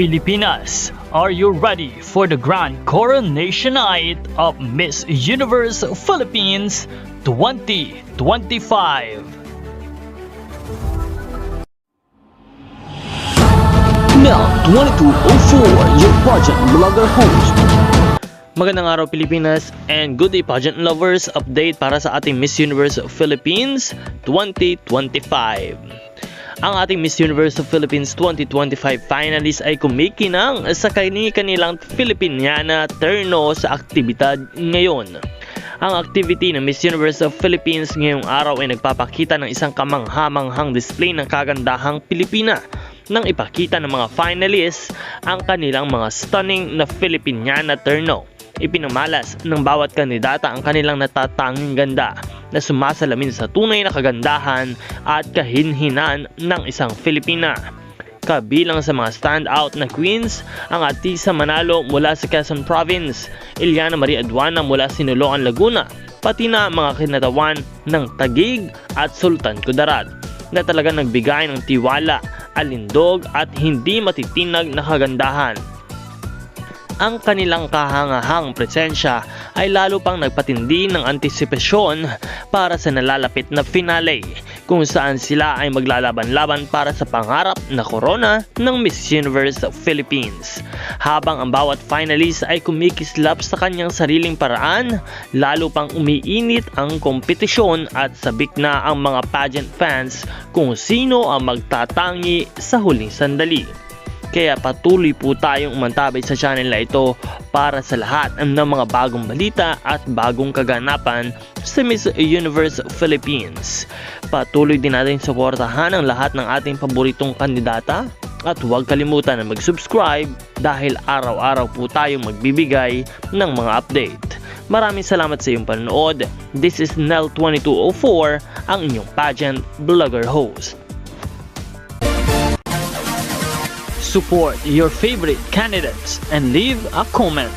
Pilipinas, are you ready for the grand coronation night of Miss Universe Philippines 2025? Now, 2204, your pageant blogger host. Magandang araw Pilipinas and good day pageant lovers, update para sa ating Miss Universe Philippines 2025. Ang ating Miss Universe Philippines 2025 finalists ay kumikinang sa kanilang Filipiniana terno sa aktibidad ngayon. Ang activity ng Miss Universe Philippines ngayong araw ay nagpapakita ng isang kamangha-manghang display ng kagandahang Pilipina nang ipakita ng mga finalists ang kanilang mga stunning na Filipiniana terno. Ipinamalas ng bawat kandidata ang kanilang natatanging ganda na sumasalamin sa tunay na kagandahan at kahinhinan ng isang Filipina. Kabilang sa mga standout na queens, ang Atisa Manalo mula sa Quezon Province, Eliana Marie Aduana mula Sinuloocan, Laguna, pati na mga kinatawan ng Taguig at Sultan Kudarat na talagang nagbigay ng tiwala, alindog at hindi matitinag na kagandahan. Ang kanilang kahangahang presensya ay lalo pang nagpatindi ng antisipasyon para sa nalalapit na finale kung saan sila ay maglalaban-laban para sa pangarap na korona ng Miss Universe Philippines. Habang ang bawat finalist ay kumikislap sa kanyang sariling paraan, lalo pang umiinit ang kompetisyon at sabik na ang mga pageant fans kung sino ang magtatangi sa huling sandali. Kaya patuloy po tayong umantabay sa channel na ito para sa lahat ng mga bagong balita at bagong kaganapan sa Miss Universe Philippines. Patuloy din natin suportahan ang lahat ng ating paboritong kandidata at huwag kalimutan na mag-subscribe dahil araw-araw po tayong magbibigay ng mga update. Maraming salamat sa iyong panonood. This is Nel2204, ang inyong pageant blogger host. Support your favorite candidates and leave a comment.